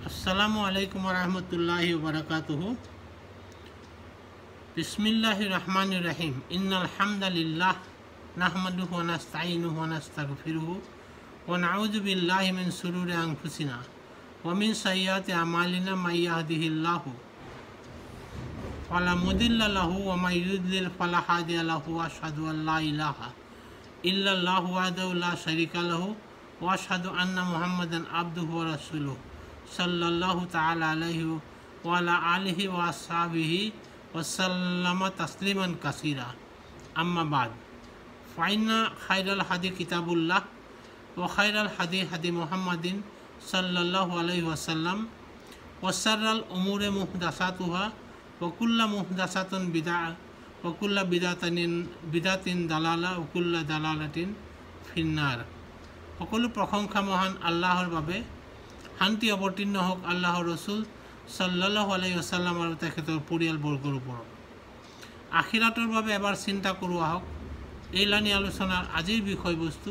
अस्सलामु अलैकुम वरहमतुल्लाहि वबरकातुहु। बिस्मिल्लाहिर रहमानिर रहीम। इन्नल हम्दलिल्लाह नहमदुहु व नस्तईनुहु व नस्तगफिरुहु व नऊज़ु बिल्लाहि मिन शुरूरि अनफुसिना व मिन सय्यिआति अमालिना may yahdihillahu फला मुदिल्ल लहु व may युद्लिल फला हादिय लहु व अशहदु अन ला इलाहा इल्लल्लाहु वहदहु ला शरीका लहु व अशहदु अन्ना मुहम्मदन अब्दुहु व रसूलुहु सल्लल्लाहु ताला अलैहि व अला आलिहि व अस्हाबिहि व सल्लम तस्लीमन कसीरा। अम्मा बाद फ़इन्ना खैरल हदी किताबुल्लाह व खैरल हदी हदी मुहम्मदिन सल्लल्लाहु अलैहि वसल्लम व शर्रल उमूरि मुहदसातुहा व कुल्लु मुहदसातिन बिदअ व कुल्लु बिदअतिन दालाला व कुल्लु दालालातिन फिन्नार। সকলো প্ৰশংসা মহান আল্লাহৰ বাবে। শান্তি অৱতীৰ্ণ হওক আল্লাহৰ ৰসুল সাল্লাল্লাহু আলাইহি ওয়াসাল্লাম আৰু তেখেতৰ পৰিয়ালবৰ্গৰ ওপৰত। আখিৰাতৰ বাবে এবাৰ চিন্তা কৰোঁ আহক। এইলানি আলোচনাৰ আজিৰ বিষয়বস্তু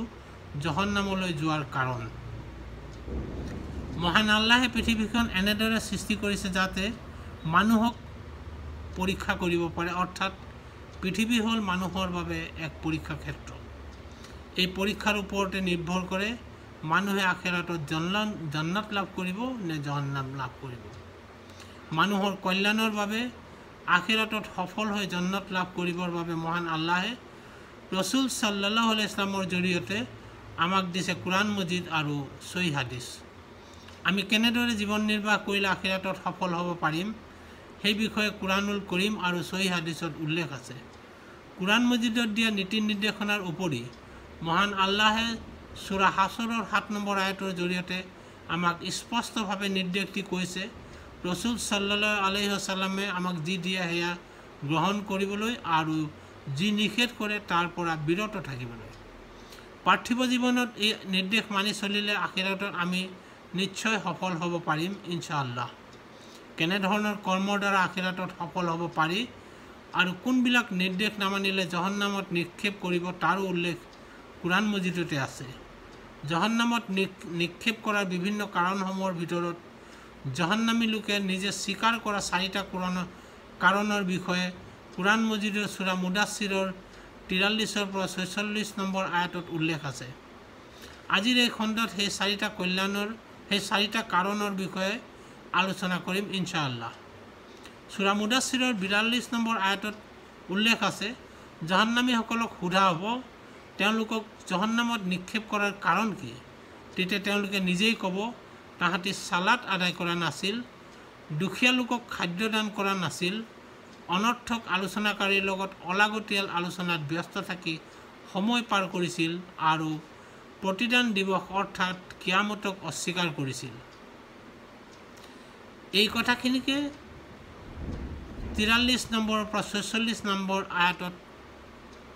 জহন্নামলৈ যোৱাৰ কাৰণ। মহান আল্লাহে পৃথিৱীখন এনেদৰে সৃষ্টি কৰিছে যাতে মানুহক পৰীক্ষা কৰিব পাৰে, অৰ্থাৎ পৃথিৱী হ'ল মানুহৰ বাবে এক পৰীক্ষা ক্ষেত্ৰ। এই পৰীক্ষাৰ ওপৰতে নিৰ্ভৰ কৰে মানুহে আখিৰাতত জান্নাত লাভ কৰিব নে জহন্নাম লাভ কৰিব। মানুহৰ কল্যাণৰ বাবে আখিৰাতত সফল হৈ জান্নাত লাভ কৰিবৰ বাবে মহান আল্লাহে ৰসুল সাল্লাল্লাহু আলাইহি ওয়াসাল্লামৰ জৰিয়তে আমাক দিছে কুৰাণ মজিদ আৰু সহি হাদিছ। আমি কেনেদৰে জীৱন নিৰ্বাহ কৰিলে আখিৰাতত সফল হ'ব পাৰিম সেই বিষয়ে কুৰাণুল কৰিম আৰু সহি হাদিছত উল্লেখ আছে। কুৰাণ মজিদত দিয়া নীতি নিৰ্দেশনাৰ উপৰি মহান আল্লাহে সূৰা হাছৰৰ ৭ নম্বৰ আয়াতৰ জৰিয়তে আমাক স্পষ্টভাৱে নিৰ্দেশ দি কৈছে ৰসুল সাল্লাল্লাহু আলাইহি ওয়াসাল্লামে আমাক যি দিয়ে সেয়া গ্ৰহণ কৰিবলৈ আৰু যি নিষেধ কৰে তাৰ পৰা বিৰত থাকিবলৈ। পাৰ্থিৱ জীৱনত এই নিৰ্দেশ মানি চলিলে আখিৰাতত আমি নিশ্চয় সফল হ'ব পাৰিম ইনশাআল্লাহ। কেনেধৰণৰ কৰ্মৰ দ্বাৰা আখিৰাতত সফল হ'ব পাৰি আৰু কোনবিলাক নিৰ্দেশ নামানিলে জহন্নামত নিক্ষেপ কৰিব তাৰো উল্লেখ কুৰাণ মজিদতে আছে। জহন্নামত নিক্ষেপ কৰাৰ বিভিন্ন কাৰণসমূহৰ ভিতৰত জহন্নামী লোকে নিজে স্বীকাৰ কৰা 4টা কাৰণৰ বিষয়ে কুৰাণ মজিদৰ সূৰা মুদাচ্ছিৰৰ 43 পৰা 46 নম্বৰ আয়াতত উল্লেখ আছে। আজিৰ এই খণ্ডত সেই 4টা কাৰণৰ বিষয়ে আলোচনা কৰিম ইনশাআল্লাহ। সূৰা মুদাচ্ছিৰৰ 42 নম্বৰ আয়াতত উল্লেখ আছে জহন্নামীসকলক সোধা হ'ব তেওঁলোকক জহন্নামত নিক্ষেপ কৰাৰ কাৰণ কি। তেতিয়া তেওঁলোকে নিজেই ক'ব তাহাঁতি সালাত আদায় কৰা নাছিল, দুখীয়া লোকক খাদ্য দান কৰা নাছিল, অনৰ্থক আলোচনাকাৰীৰ লগত অলাগতিয়াল আলোচনাত ব্যস্ত থাকি সময় পাৰ কৰিছিল আৰু প্ৰতিদান দিৱস অৰ্থাৎ কিয়ামতক অস্বীকাৰ কৰিছিল। এই কথাখিনিকে 43 নম্বৰৰ পৰা 46 নম্বৰ আয়াতত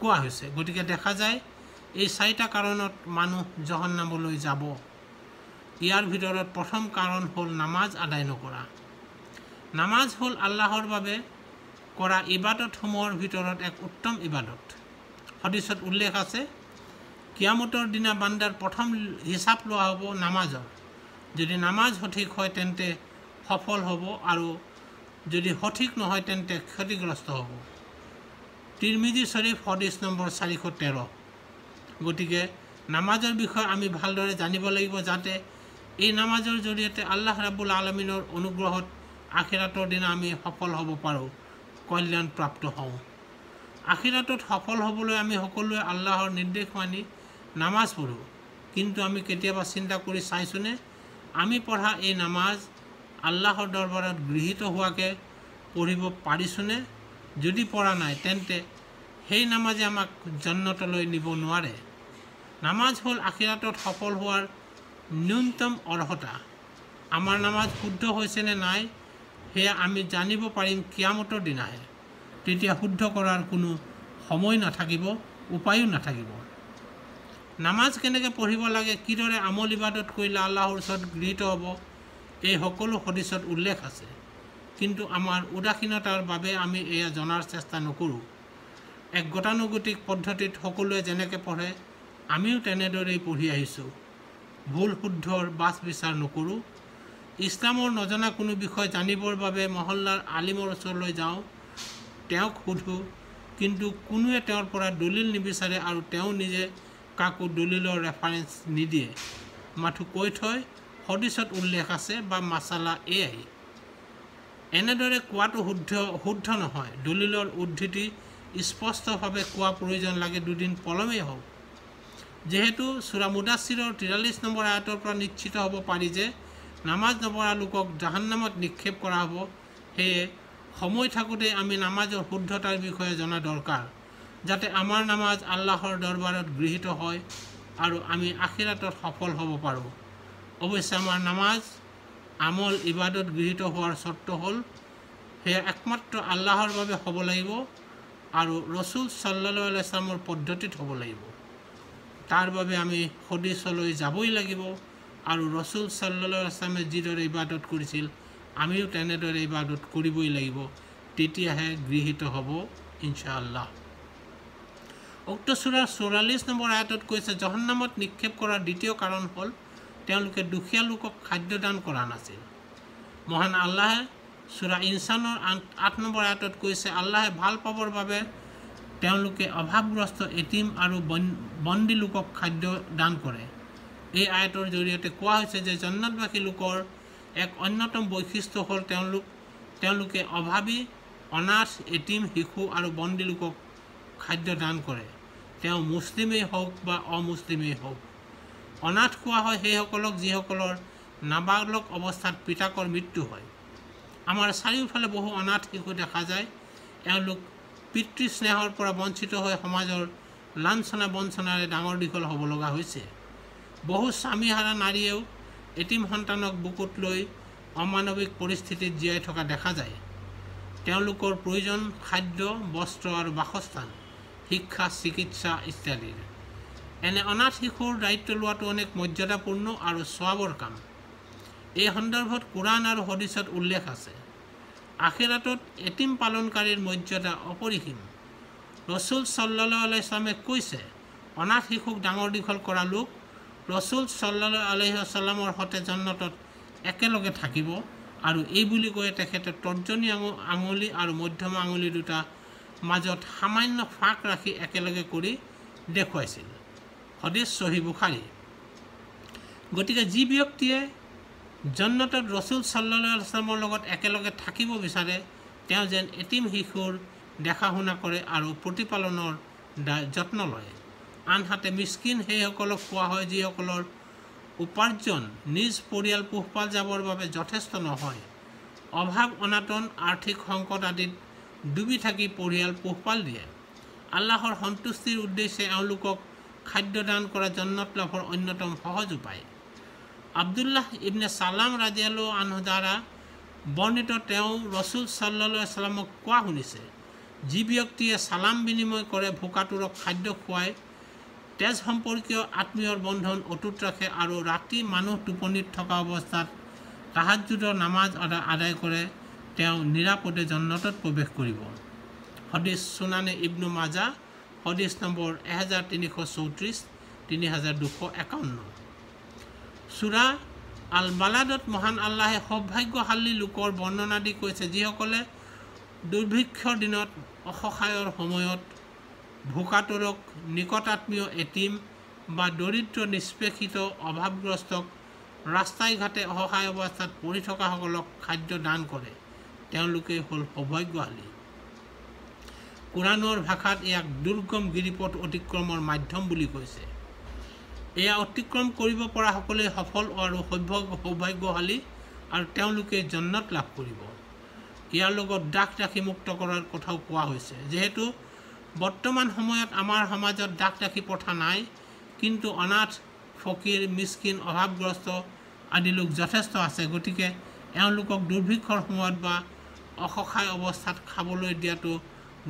কোৱা হৈছে। গতিকে দেখা যায় এই 4টা কাৰণত মানুহ জহন্নামলৈ যাব। ইয়াৰ ভিতৰত প্ৰথম কাৰণ হ'ল নামাজ আদায় নকৰা। নামাজ হ'ল আল্লাহৰ বাবে কৰা ইবাদতসমূহৰ ভিতৰত এক উত্তম ইবাদত। হাদিছত উল্লেখ আছে কিয়ামতৰ দিনা বান্দাৰ প্ৰথম হিচাপ লোৱা হ'ব নামাজৰ। যদি নামাজ সঠিক হয় তেন্তে সফল হ'ব আৰু যদি সঠিক নহয় তেন্তে ক্ষতিগ্ৰস্ত হ'ব। তিৰমিজি শৰীফ হাদিছ নম্বৰ 413। গতিকে নামাজৰ বিষয়ে আমি ভালদৰে জানিব লাগিব যাতে এই নামাজৰ জৰিয়তে আল্লাহ ৰাব্বুল আলামিনৰ অনুগ্ৰহত আখিৰাতৰ দিনা আমি সফল হ'ব পাৰোঁ, কল্যাণ প্ৰাপ্ত হওঁ। আখিৰাতত সফল হ'বলৈ আমি সকলোৱে আল্লাহৰ নিৰ্দেশ মানি নামাজ পঢ়োঁ, কিন্তু আমি কেতিয়াবা চিন্তা কৰি চাইছোঁনে আমি পঢ়া এই নামাজ আল্লাহৰ দৰবাৰত গৃহীত হোৱাকৈ পঢ়িব পাৰিছোঁনে। যদি পৰা নাই তেন্তে সেই নামাজে আমাক জান্নাতলৈ নিব নোৱাৰে। নামাজ হ'ল আখিৰাতত সফল হোৱাৰ ন্যূনতম অৰ্হতা। আমাৰ নামাজ শুদ্ধ হৈছেনে নাই সেয়া আমি জানিব পাৰিম কিয়ামতৰ দিনাহে। তেতিয়া শুদ্ধ কৰাৰ কোনো সময় নাথাকিব, উপায়ো নাথাকিব। নামাজ কেনেকৈ পঢ়িব লাগে, কিদৰে আমল ইবাদত কৰিলে আল্লাহৰ ওচৰত গৃহীত হ'ব এই সকলো হাদিছত উল্লেখ আছে, কিন্তু আমাৰ উদাসীনতাৰ বাবে আমি এয়া জনাৰ চেষ্টা নকৰোঁ। এক গতানুগতিক পদ্ধতিত সকলোৱে যেনেকৈ পঢ়ে আমিও তেনেদৰেই পঢ়ি আহিছোঁ। ভুল শুদ্ধৰ বাছ বিচাৰ নকৰোঁ। ইছলামৰ নজনা কোনো বিষয় জানিবৰ বাবে মহল্লাৰ আলিমৰ ওচৰলৈ যাওঁ, তেওঁক সোধোঁ, কিন্তু কোনোৱে তেওঁৰ পৰা দলিল নিবিচাৰে আৰু তেওঁ নিজে কাকো দলিলৰ ৰেফাৰেঞ্চ নিদিয়ে, মাথো কৈ থয় হদিছত উল্লেখ আছে বা মাছালা এয়াই। এনেদৰে কোৱাটো শুদ্ধ নহয়। দলিলৰ উদ্ধৃতি স্পষ্টভাৱে কোৱা প্ৰয়োজন লাগে, দুদিন পলমেই হওক। যেহেতু সূৰা মুদাচ্ছিৰৰ 43 নম্বৰ আয়াতৰ পৰা নিশ্চিত হ'ব পাৰি যে নামাজ নপঢ়া লোকক জাহান্নামত নিক্ষেপ কৰা হ'ব, সেয়ে সময় থাকোঁতে আমি নামাজৰ শুদ্ধতাৰ বিষয়ে জনা দৰকাৰ, যাতে আমাৰ নামাজ আল্লাহৰ দৰবাৰত গৃহীত হয় আৰু আমি আখিৰাতত সফল হ'ব পাৰোঁ। অৱশ্যে আমাৰ নামাজ আমল ইবাদত গৃহীত হোৱাৰ চৰ্ত হ'ল সেয়া একমাত্ৰ আল্লাহৰ বাবে হ'ব লাগিব আৰু ৰচুল সাল্লাল্লাহু আলাইহি ওয়াসাল্লামৰ পদ্ধতিত হ'ব লাগিব। তাৰ বাবে আমি হদিছলৈ যাবই লাগিব আৰু ৰচুল সাল্লাল্লাহু আলাইহি ওয়াসাল্লামে যিদৰে ইবাদত কৰিছিল আমিও তেনেদৰে ইবাদত কৰিবই লাগিব, তেতিয়াহে গৃহীত হ'ব ইনশাআল্লাহ। উক্ত সূৰাৰ 44 নম্বৰ আয়াতত কৈছে, জাহান্নামত নিক্ষেপ কৰাৰ দ্বিতীয় কাৰণ হ'ল তেওঁলোকে দুখীয়া লোকক খাদ্য দান কৰা নাছিল। মহান আল্লাহে সূৰা ইনছানৰ 8 নম্বৰ আয়াতত কৈছে, আল্লাহে ভাল পাবৰ বাবে তেওঁলোকে অভাৱগ্ৰস্ত এতিম আৰু বন্দী লোকক খাদ্য দান কৰে। এই আয়াতৰ জৰিয়তে কোৱা হৈছে যে জান্নাতবাসী লোকৰ এক অন্যতম বৈশিষ্ট্য হ'ল তেওঁলোকে অভাৱী, অনাথ, এতিম, শিশু আৰু বন্দী লোকক খাদ্য দান কৰে, তেওঁ মুছলিমেই হওক বা অমুছলিমেই হওক। অনাথ কোৱা হয় সেইসকলক যিসকলৰ নাবালক অৱস্থাত পিতাকৰ মৃত্যু হয়। আমাৰ চাৰিওফালে বহু অনাথ শিশু দেখা যায়। এওঁলোক পিতৃ স্নেহৰ পৰা বঞ্চিত হৈ সমাজৰ লাঞ্ছনা বঞ্চনাৰে ডাঙৰ দীঘল হ'ব লগা হৈছে। বহু স্বামীহাৰা নাৰীয়েও এতিম সন্তানক বুকুত লৈ অমানৱিক পৰিস্থিতিত জীয়াই থকা দেখা যায়। তেওঁলোকৰ প্ৰয়োজন খাদ্য, বস্ত্ৰ আৰু বাসস্থান, শিক্ষা, চিকিৎসা ইত্যাদিৰ। এনে অনাথ শিশুৰ দায়িত্ব লোৱাটো অনেক মৰ্যাদাপূৰ্ণ আৰু সৱাবৰ কাম। এই সন্দৰ্ভত কোৰাণ আৰু হদিছত উল্লেখ আছে। আখিৰাতত এতিম পালনকাৰীৰ মৰ্যাদা অপৰিসীম। ৰচুল সাল্লাল্লাহু আলাইহি ওয়াসাল্লামে কৈছে, অনাথ শিশুক ডাঙৰ দীঘল কৰা লোক ৰচুল সাল্লাল্লাহু আলাইহি ওয়াসাল্লামৰ সৈতে জান্নাতত একেলগে থাকিব, আৰু এই বুলি কৈ তেখেতে তৰ্জনী আঙুলি আৰু মধ্যমা আঙুলি দুটা মাজত সামান্য ফাঁক ৰাখি একেলগে কৰি দেখুৱাইছিল। হদিছ সহিহ বুখাৰী। গতিকে যি ব্যক্তিয়ে জান্নাতত ৰচুল সাল্লাল্লাহু আলাইহি ওয়াসাল্লামৰ লগত একেলগে থাকিব বিচাৰে, তেওঁ যেন এতিম শিশুৰ দেখা শুনা কৰে আৰু প্ৰতিপালনৰ যত্ন লয়। আনহাতে মিস্কিন সেইসকলক কোৱা হয় যিসকলৰ উপাৰ্জন নিজ পৰিয়াল পোহপাল যাবৰ বাবে যথেষ্ট নহয়, অভাৱ, অনাটন, আৰ্থিক সংকট আদিত ডুবি থাকি পৰিয়াল পোহপাল দিয়ে। আল্লাহৰ সন্তুষ্টিৰ উদ্দেশ্যে এওঁলোকক খাদ্য দান কৰা জান্নাত লাভৰ অন্যতম সহজ উপায়। আব্দুল্লাহ ইবনে সালাম ৰাদিয়াল্লাহু আনহু দ্বাৰা বৰ্ণিত তেওঁ ৰচুল সাল্লাল্লাহু আলাইহি ওয়াসাল্লামক কোৱা শুনিছে, যি ব্যক্তিয়ে সালাম বিনিময় কৰে, ভোকাতুৰক খাদ্য খুৱায়, তেজ সম্পৰ্কীয় আত্মীয়ৰ বন্ধন অটুট ৰাখে আৰু ৰাতি মানুহ টোপনিত থকা অৱস্থাত তাহাজ্জুদৰ নামাজ আদায় কৰে, তেওঁ নিৰাপদে জান্নাতত প্ৰৱেশ কৰিব। হদিছ সুনানে ইবনু মাজা, হদিছ নম্বৰ 1334, 3251। সূৰা আল বালাদত মহান আল্লাহে সৌভাগ্যশালী লোকৰ বৰ্ণনা দি কৈছে, যিসকলে দুৰ্ভিক্ষৰ দিনত, অসহায়ৰ সময়ত ভোকাতুৰক, নিকটাত্মীয় এতিম বা দৰিদ্ৰ নিষ্পেষিত অভাৱগ্ৰস্তক, ৰাস্তাই ঘাটে অসহায় অৱস্থাত পৰি থকাসকলক খাদ্য দান কৰে, তেওঁলোকেই হ'ল সৌভাগ্যশালী। কোৰাণৰ ভাষাত ইয়াক দুৰ্গম গিৰিপথ অতিক্ৰমৰ মাধ্যম বুলি কৈছে। এয়া অতিক্ৰম কৰিব পৰা সকলোৱে সফল আৰু সৌভাগ্যশালী আৰু তেওঁলোকে জান্নাত লাভ কৰিব। ইয়াৰ লগত দাস দাসী মুক্ত কৰাৰ কথাও কোৱা হৈছে। যিহেতু বৰ্তমান সময়ত আমাৰ সমাজত দাস দাসী প্ৰথা নাই, কিন্তু অনাথ, ফকীৰ, মিস্কিন, অভাৱগ্ৰস্ত আদি লোক যথেষ্ট আছে। গতিকে এওঁলোকক দুৰ্ভিক্ষৰ সময়ত বা অসহায় অৱস্থাত খাবলৈ দিয়াটো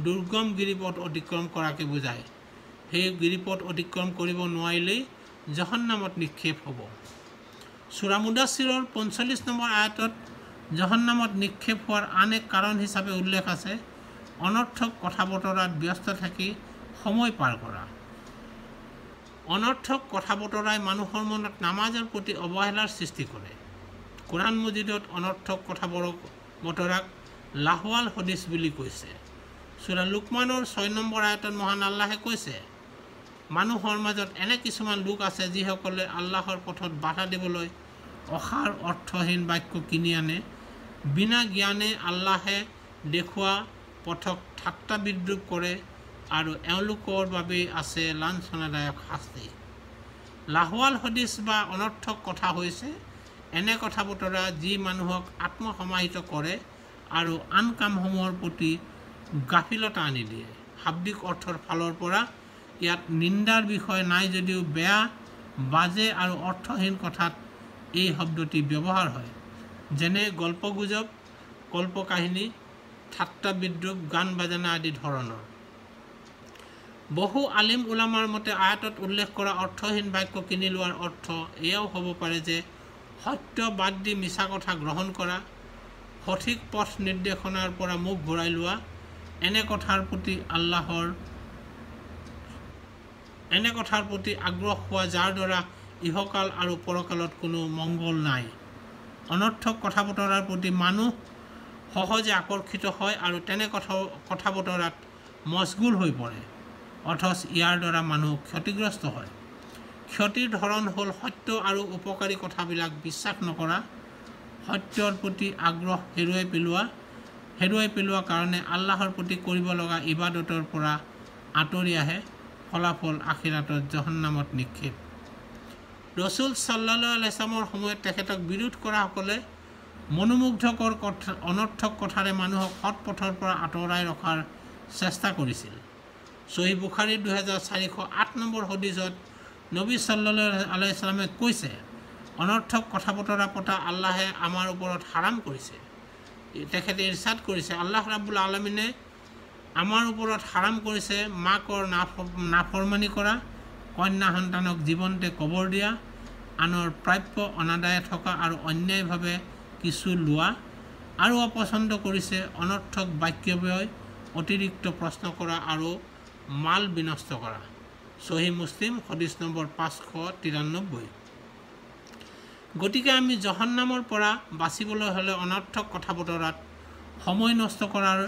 দুৰ্গম গিৰিপথ অতিক্ৰম কৰাকে বুজায়। সেই গিৰিপথ অতিক্ৰম কৰিব নোৱাৰিলেই জাহান্নামত নিক্ষেপ হ'ব। সূৰা মুদাচ্ছিৰৰ 45 নম্বৰ আয়াতত জাহান্নামত নিক্ষেপ হোৱাৰ আন এক কাৰণ হিচাপে উল্লেখ আছে, অনৰ্থক কথা বতৰাত ব্যস্ত থাকি সময় পাৰ কৰা। অনৰ্থক কথা বতৰাই মানুহৰ মনত নামাজৰ প্ৰতি অৱহেলাৰ সৃষ্টি কৰে কোৰআন মজিদত অনৰ্থক কথা বতৰাক লাহৱাল হদিছ বুলি কৈছে। সূৰা লুকমানৰ 6 নম্বৰ আয়াতত মহান আল্লাহে কৈছে, মানুহৰ মাজত এনে কিছুমান লোক আছে যিসকলে আল্লাহৰ পথত বাধা দিবলৈ অসাৰ অৰ্থহীন বাক্য কিনি আনে। বিনা জ্ঞানে আল্লাহে দেখুওৱা পথক ঠাট্টা বিদ্ৰূপ কৰে আৰু এওঁলোকৰ বাবেই আছে লাঞ্ছনাদায়ক শাস্তি। লাহৱাল হদিছ বা অনৰ্থক কথা হৈছে এনে কথা বতৰা যি মানুহক আত্মসমাহিত কৰে আৰু আন কামসমূহৰ প্ৰতি গাফিলতা আনি দিয়ে। শাব্দিক অৰ্থৰ ফালৰ পৰা ইয়াত নিন্দাৰ বিষয় নাই যদিও বেয়া, বাজে আৰু অৰ্থহীন কথাত এই শব্দটি ব্যৱহাৰ হয়, যেনে গল্পগুজব, কল্পকাহিনী, ঠাট্টা বিদ্ৰূপ, গান বাজানা আদি ধৰণৰ। বহু আলিম উলামাৰ মতে আয়াতত উল্লেখ কৰা অৰ্থহীন বাক্য কিনি লোৱাৰ অৰ্থ এয়াও হ'ব পাৰে যে সত্য বাদ দি মিছা কথা গ্ৰহণ কৰা, সঠিক পথ নিৰ্দেশনাৰ পৰা মুখ ঘূৰাই লোৱা, এনে কথাৰ প্ৰতি আগ্ৰহ হোৱা যাৰ দ্বাৰা ইহকাল আৰু পৰকালত কোনো মংগল নাই। অনৰ্থক কথা বতৰাৰ প্ৰতি মানুহ সহজে আকৰ্ষিত হয় আৰু তেনে কথা বতৰাত মছগুল হৈ পৰে, অথচ ইয়াৰ দ্বাৰা মানুহ ক্ষতিগ্ৰস্ত হয়। ক্ষতিৰ ধৰণ হ'ল সত্য আৰু উপকাৰী কথাবিলাক বিশ্বাস নকৰা, সত্যৰ প্ৰতি আগ্ৰহ হেৰুৱাই পেলোৱা কাৰণে আল্লাহৰ প্ৰতি কৰিব লগা ইবাদতৰ পৰা আঁতৰি আহে, ফলাফল আখিৰাতত জাহান্নামত নিক্ষেপ। ৰসুল সাল্লাল্লাহু আলাইহি ওয়াসাল্লামৰ সময়ত তেখেতক বিৰোধ কৰাসকলে মনোমুগ্ধকৰ অনৰ্থক কথাৰে মানুহক সৎ পথৰ পৰা আঁতৰাই ৰখাৰ চেষ্টা কৰিছিল। সহিহ বুখাৰীৰ 2408 নম্বৰ হদিছত নবী সাল্লাল্লাহু আলাইহি ওয়াসাল্লামে কৈছে, অনৰ্থক কথা বতৰা পতা আল্লাহে আমাৰ ওপৰত হাৰাম কৰিছে। তেখেতে ইৰশাদ কৰিছে, আল্লাহ ৰাব্বুল আলামিনে আমাৰ ওপৰত হাৰাম কৰিছে মাকৰ নাফৰমানি কৰা, কন্যা সন্তানক জীৱনতে কবৰ দিয়া, আনৰ প্ৰাপ্য অনাদায়ে থকা আৰু অন্যায়ভাৱে কিছু লোৱা, আৰু অপছন্দ কৰিছে অনৰ্থক বাক্য ব্যয়, অতিৰিক্ত প্ৰশ্ন কৰা আৰু মাল বিনষ্ট কৰা। সহিহ মুছলিম হদিছ নম্বৰ 593। গতিকে আমি জাহান্নামৰ পৰা বাচিবলৈ হ'লে অনৰ্থক কথা বতৰাত সময় নষ্ট কৰাৰ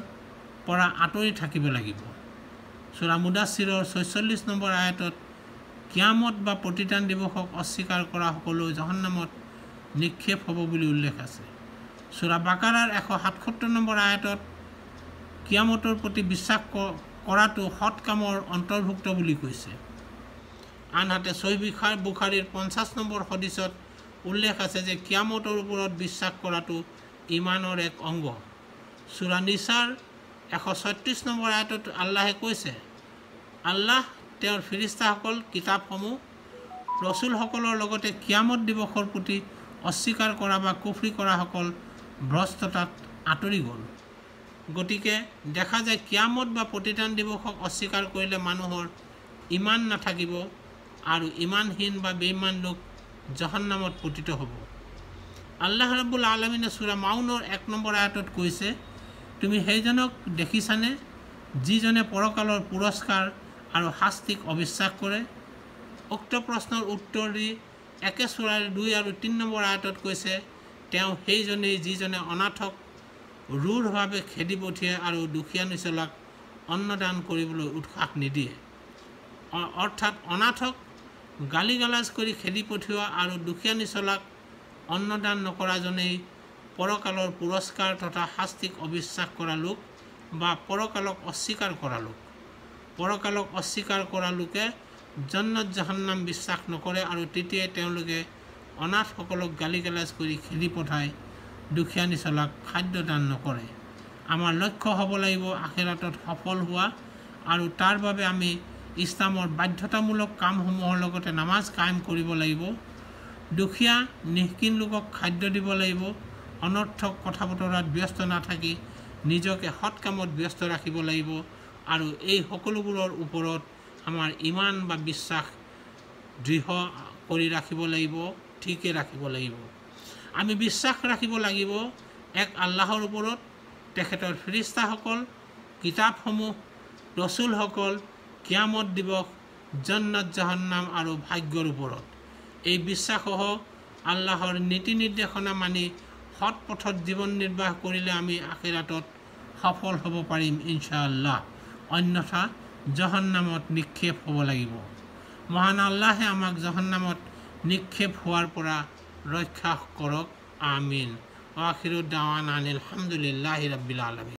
পৰা আঁতৰি থাকিব লাগিব। সূৰা মুদাছিৰৰ 46 নম্বৰ আয়াতত কিয়ামত বা প্ৰতিদান দিৱসক অস্বীকাৰ কৰা সকলো জাহান্নামত নিক্ষেপ হ'ব বুলি উল্লেখ আছে। সূৰা বাকাৰাৰ 177 নম্বৰ আয়াতত কিয়ামতৰ প্ৰতি বিশ্বাস কৰাটো সৎ কামৰ অন্তৰ্ভুক্ত বুলি কৈছে। আনহাতে সহিহ বুখাৰীৰ 50 নম্বৰ হদিছত উল্লেখ আছে যে কিয়ামতৰ ওপৰত বিশ্বাস কৰাটো ইমানৰ এক অংগ। সূৰা নিছাৰ 136 নম্বৰ আয়াতত আল্লাহে কৈছে, আল্লাহ তেওঁৰ ফিৰিস্তাসকল, কিতাপসমূহ, ৰচুলসকলৰ লগতে কিয়ামত দিৱসৰ প্ৰতি অস্বীকাৰ কৰা বা কুফৰি কৰাসকল ভ্ৰষ্টতাত আঁতৰি গ'ল। গতিকে দেখা যায় কিয়ামত বা প্ৰতিদান দিৱসক অস্বীকাৰ কৰিলে মানুহৰ ইমান নাথাকিব আৰু ইমানহীন বা বেঈমান লোক জাহান্নামত পতিত হ'ব। আল্লাহ ৰাব্বুল আলামিনে সূৰা মাউনৰ 1 নম্বৰ আয়াতত কৈছে, তুমি সেইজনক দেখিছানে যিজনে পৰকালৰ পুৰস্কাৰ আৰু শাস্তিক অবিশ্বাস কৰে। উক্ত প্ৰশ্নৰ উত্তৰ দি একে সূৰাৰ 2 আৰু 3 নম্বৰ আয়াতত কৈছে, তেওঁ সেইজনেই যিজনে অনাথক ৰুঢ়ভাৱে খেদি পঠিয়ায় আৰু দুখীয়া নিচলাক অন্নদান কৰিবলৈ উৎসাহ নিদিয়ে। অৰ্থাৎ অনাথক গালি গালাজ কৰি খেদি পঠিওৱা আৰু দুখীয়া নিচলাক অন্নদান নকৰাজনেই পৰকালৰ পুৰস্কাৰ তথা শাস্তিক অবিশ্বাস কৰা লোক বা পৰকালক অস্বীকাৰ কৰা লোক। পৰকালক অস্বীকাৰ কৰা লোকে জান্নাত জাহান্নাম বিশ্বাস নকৰে আৰু তেতিয়াই তেওঁলোকে অনাথসকলক গালি গালাজ কৰি খেদি পঠায়, দুখীয়া নিচলাক খাদ্য দান নকৰে। আমাৰ লক্ষ্য হ'ব লাগিব আখিৰাতত সফল হোৱা, আৰু তাৰ বাবে আমি ইছলামৰ বাধ্যতামূলক কামসমূহৰ লগতে নামাজ কায়েম কৰিব লাগিব, দুখীয়া নিষ্কিন লোকক খাদ্য দিব লাগিব, অনৰ্থক কথা বতৰাত ব্যস্ত নাথাকি নিজকে সৎ কামত ব্যস্ত ৰাখিব লাগিব, আৰু এই সকলোবোৰৰ ওপৰত আমাৰ ইমান বা বিশ্বাস দৃঢ় কৰি ৰাখিব লাগিব, ঠিকে ৰাখিব লাগিব। আমি বিশ্বাস ৰাখিব লাগিব এক আল্লাহৰ ওপৰত, তেখেতৰ ফিৰিস্তাসকল, কিতাপসমূহ, ৰচুলসকল, কিয়ামত দিৱস, জান্নাত জাহান্নাম আৰু ভাগ্যৰ ওপৰত। এই বিশ্বাসসহ আল্লাহৰ নীতি নিৰ্দেশনা মানি সৎ পথত জীৱন নিৰ্বাহ কৰিলে আমি আখিৰাতত সফল হ'ব পাৰিম ইনশাআল্লাহ। অন্যথা জাহান্নামত নিক্ষেপ হ'ব লাগিব। মহান আল্লাহে আমাক জাহান্নামত নিক্ষেপ হোৱাৰ পৰা ৰক্ষা কৰক। আমিন। আখিৰু দাৱানা আলহামদুলিল্লাহি ৰাব্বিল আলামিন।